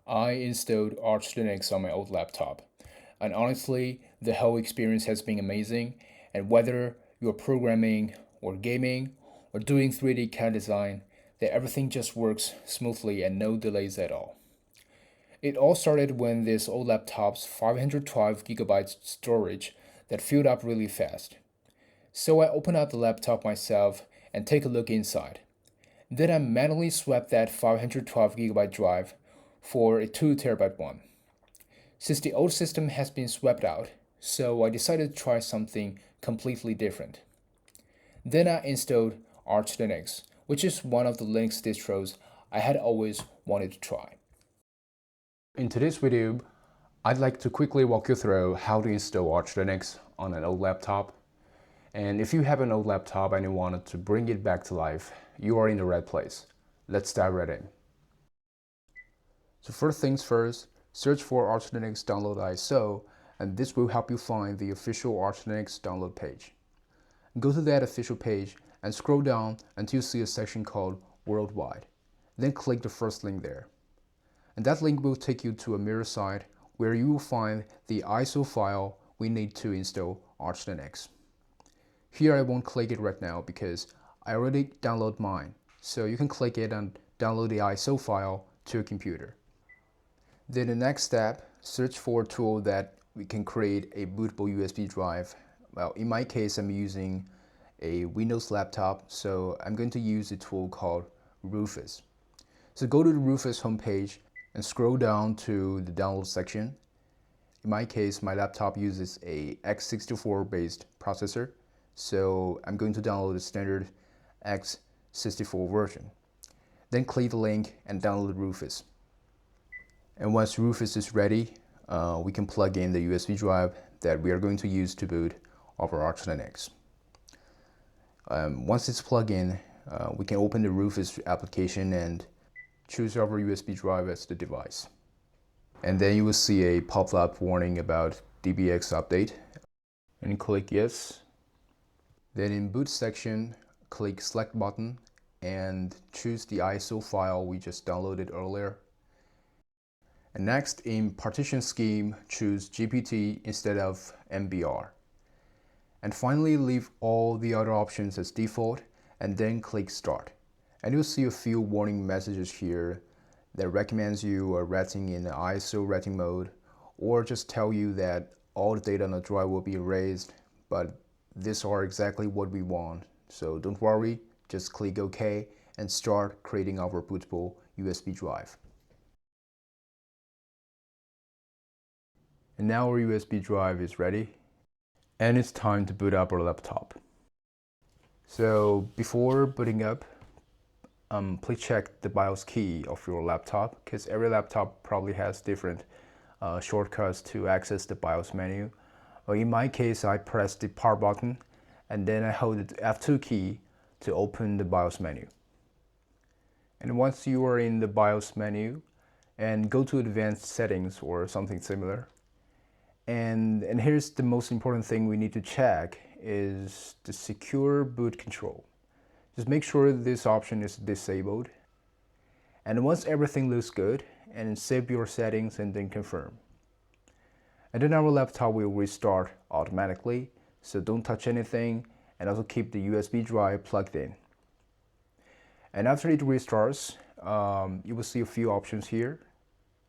I installed Arch Linux on my old laptop, and honestly, the whole experience has been amazing. And whether you're programming or gaming or doing 3D CAD design, that everything just works smoothly and no delays at all. It all started when this old laptop's 512 gigabytes storage that filled up really fast. So I opened up the laptop myself and take a look inside. Then I manually swapped that 512 gigabyte drive for a 2 terabyte one. Since the old system has been swapped out, so I decided to try something completely different. Then I installed Arch Linux, which is one of the Linux distros I had always wanted to try. In today's video, I'd like to quickly walk you through how to install Arch Linux on an old laptop. And if you have an old laptop and you wanted to bring it back to life, you are in the right place. Let's dive right in. So first things first, search for Arch Linux download ISO, and this will help you find the official Arch Linux download page. Go to that official page and scroll down until you see a section called Worldwide. Then click the first link there. And that link will take you to a mirror site where you will find the ISO file we need to install Arch Linux. Here I won't click it right now because I already downloaded mine. So you can click it and download the ISO file to your computer. Then the next step, search for a tool that we can create a bootable USB drive. Well, in my case, I'm using a Windows laptop, so I'm going to use a tool called Rufus. So go to the Rufus homepage and scroll down to the download section. In my case, my laptop uses a x64 based processor, so I'm going to download the standard x64 version. Then click the link and download Rufus. And once Rufus is ready, we can plug in the USB drive that we are going to use to boot over Arch Linux. Once it's plugged in, we can open the Rufus application and choose our USB drive as the device. And then you will see a pop-up warning about DBX update. And click yes. Then in boot section, click select button and choose the ISO file we just downloaded earlier. And next in partition scheme, choose GPT instead of MBR. And finally leave all the other options as default and then click start. And you'll see a few warning messages here that recommends you writing in ISO writing mode, or just tell you that all the data on the drive will be erased, but these are exactly what we want. So don't worry, just click OK and start creating our bootable USB drive. And now our USB drive is ready, and it's time to boot up our laptop. So before booting up, please check the BIOS key of your laptop, because every laptop probably has different shortcuts to access the BIOS menu. Well, in my case, I press the power button and then I hold the F2 key to open the BIOS menu. And once you are in the BIOS menu, and go to advanced settings or something similar. And here's the most important thing we need to check is the secure boot control. Just make sure this option is disabled. And once everything looks good, and save your settings and then confirm. And then our laptop will restart automatically, so don't touch anything, and also keep the USB drive plugged in. And after it restarts, you will see a few options here,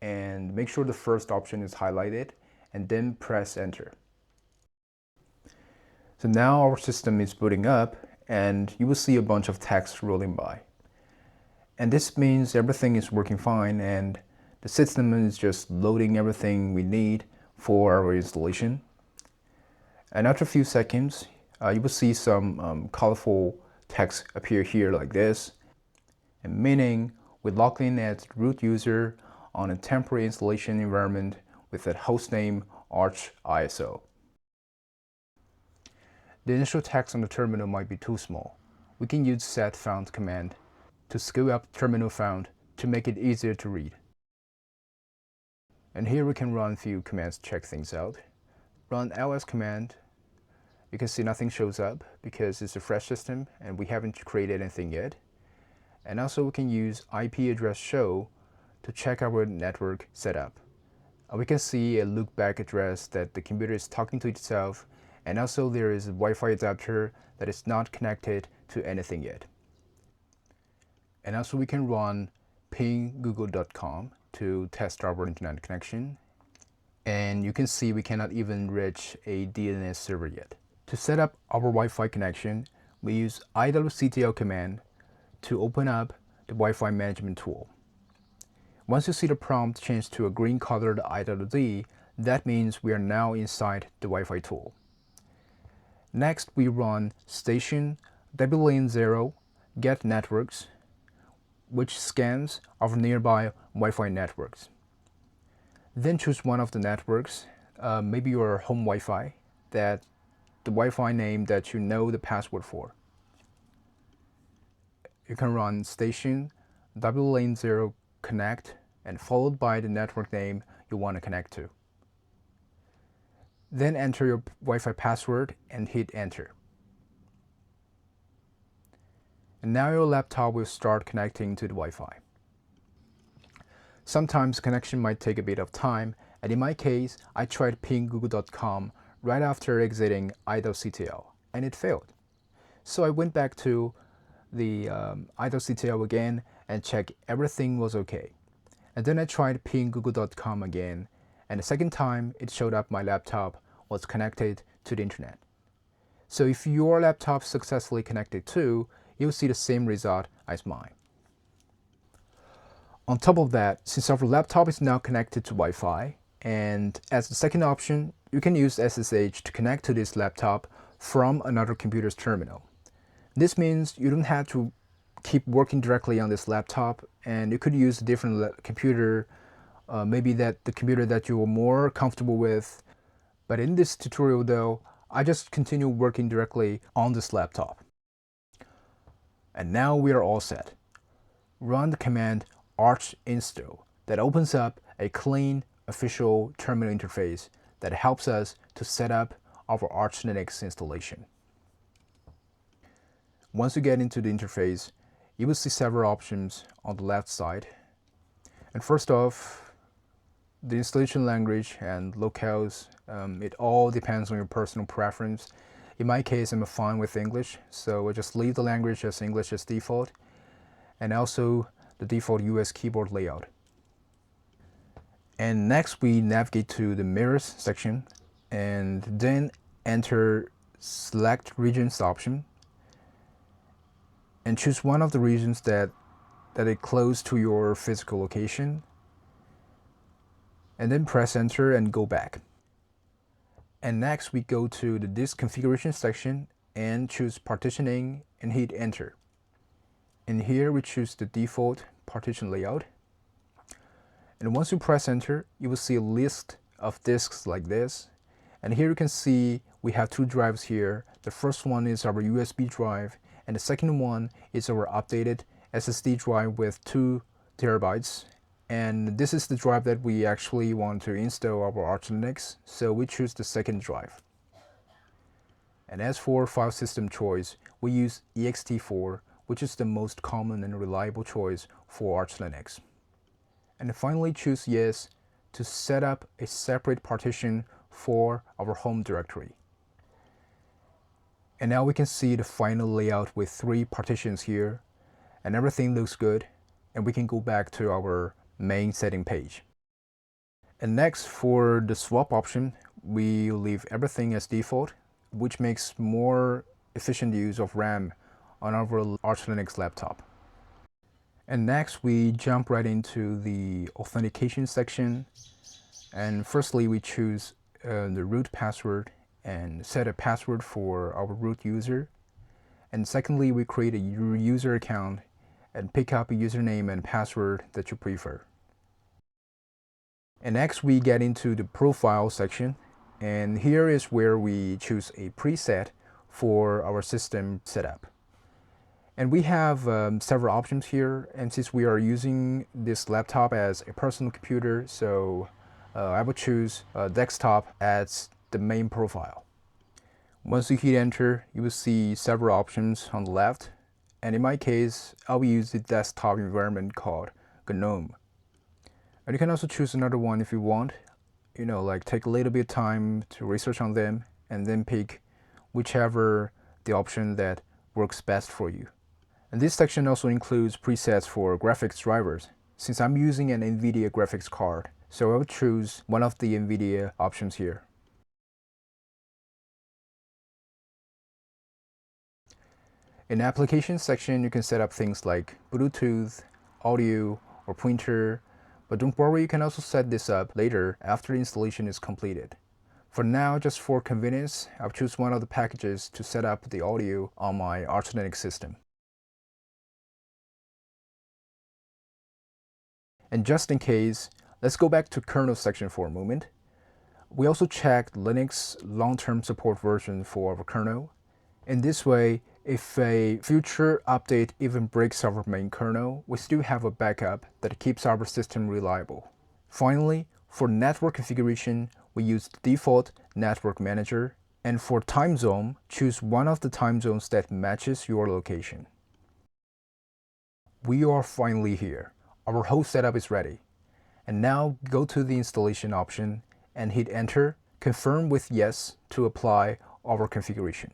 and make sure the first option is highlighted, and then press enter. So now our system is booting up, and you will see a bunch of text rolling by. And this means everything is working fine, and the system is just loading everything we need for our installation. And after a few seconds, you will see some colorful text appear here like this, and meaning we logged in as root user on a temporary installation environment with a hostname Arch ISO. The initial text on the terminal might be too small. We can use set font command to scale up the terminal font to make it easier to read. And here we can run a few commands to check things out. Run ls command. You can see nothing shows up because it's a fresh system and we haven't created anything yet. And also we can use IP address show to check our network setup. We can see a loopback address that the computer is talking to itself, and also there is a Wi-Fi adapter that is not connected to anything yet. And also we can run pinggoogle.com to test our internet connection. And you can see we cannot even reach a DNS server yet. To set up our Wi-Fi connection, we use iwctl command to open up the Wi-Fi management tool. Once you see the prompt change to a green colored IWD, that means we are now inside the Wi-Fi tool. Next, we run station wlane0 get networks, which scans our nearby Wi-Fi networks. Then choose one of the networks, maybe your home Wi-Fi, that the Wi-Fi name that you know the password for. You can run station wlane0 connect and followed by the network name you want to connect to. Then enter your Wi-Fi password and hit enter. And now your laptop will start connecting to the Wi-Fi. Sometimes connection might take a bit of time, and in my case, I tried pinggoogle.com right after exiting iwctl, and it failed. So I went back to the iwctl again and checked everything was okay. And then I tried pinggoogle.com again, and the second time it showed up my laptop was connected to the internet. So if your laptop successfully connected too, you'll see the same result as mine. On top of that, since our laptop is now connected to Wi-Fi, and as the second option, you can use SSH to connect to this laptop from another computer's terminal. This means you don't have to keep working directly on this laptop, and you could use a different computer, maybe the computer that you are more comfortable with. But in this tutorial though, I just continue working directly on this laptop. And now we are all set. Run the command arch install that opens up a clean official terminal interface that helps us to set up our Arch Linux installation. Once you get into the interface, you will see several options on the left side. And first off, the installation language and locales, it all depends on your personal preference. In my case, I'm fine with English, so I just leave the language as English as default, and also the default US keyboard layout. And next we navigate to the mirrors section and then enter select regions option and choose one of the regions that is close to your physical location, and then press enter and go back. And next we go to the disk configuration section and choose partitioning and hit enter. And here we choose the default partition layout. And once you press enter, you will see a list of disks like this. And here you can see we have two drives here. The first one is our USB drive, and the second one is our updated SSD drive with 2 terabytes. And this is the drive that we actually want to install our Arch Linux, so we choose the second drive. And as for file system choice, we use ext4, which is the most common and reliable choice for Arch Linux. And finally choose yes to set up a separate partition for our home directory. And now we can see the final layout with 3 partitions here, and everything looks good, and we can go back to our main setting page. And next, for the swap option, we leave everything as default, which makes more efficient use of RAM on our Arch Linux laptop. And next we jump right into the authentication section, and firstly we choose the root password and set a password for our root user, and secondly we create a user account and pick up a username and password that you prefer. And next we get into the profile section, and here is where we choose a preset for our system setup. And we have several options here, and since we are using this laptop as a personal computer, so I would choose desktop as the main profile. Once you hit enter, you will see several options on the left, and in my case, I will use the desktop environment called GNOME. And you can also choose another one if you want, like take a little bit of time to research on them and then pick whichever the option that works best for you. And this section also includes presets for graphics drivers. Since I'm using an NVIDIA graphics card, so I will choose one of the NVIDIA options here. In the applications section, you can set up things like Bluetooth, audio, or pointer, but don't worry, you can also set this up later after the installation is completed. For now, just for convenience, I'll choose one of the packages to set up the audio on my Arch Linux system. And just in case, let's go back to kernel section for a moment. We also checked Linux long-term support version for our kernel. In this way, if a future update even breaks our main kernel, we still have a backup that keeps our system reliable. Finally, for network configuration, we use the default network manager. And for time zone, choose one of the time zones that matches your location. We are finally here. Our whole setup is ready. And now go to the installation option and hit enter, confirm with yes to apply our configuration.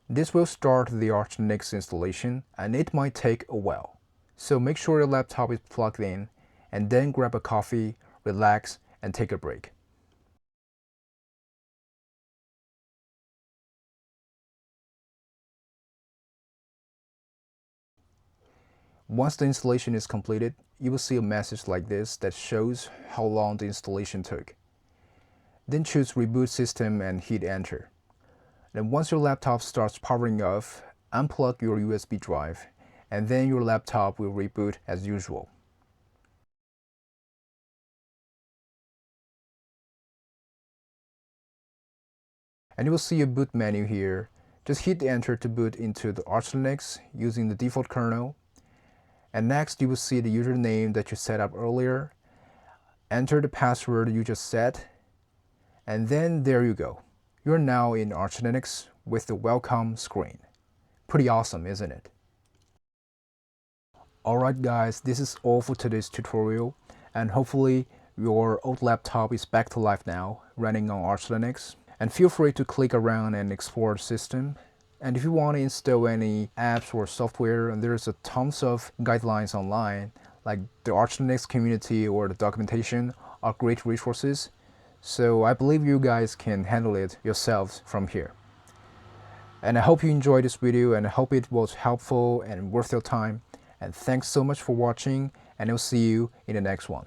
This will start the Arch Linux installation and it might take a while. So make sure your laptop is plugged in and then grab a coffee, relax, and take a break. Once the installation is completed, you will see a message like this that shows how long the installation took. Then choose Reboot System and hit enter. Then once your laptop starts powering off, unplug your USB drive, and then your laptop will reboot as usual. And you will see a boot menu here. Just hit enter to boot into the Arch Linux using the default kernel. And next you will see the username that you set up earlier. Enter the password you just set, and then there you go. You're now in Arch Linux with the welcome screen. Pretty awesome, isn't it? Alright guys, this is all for today's tutorial, and hopefully your old laptop is back to life now, running on Arch Linux. And feel free to click around and explore the system. And if you want to install any apps or software, and there's a tons of guidelines online, like the Arch Linux community or the documentation are great resources. So I believe you guys can handle it yourselves from here. And I hope you enjoyed this video and I hope it was helpful and worth your time. And thanks so much for watching, and I'll see you in the next one.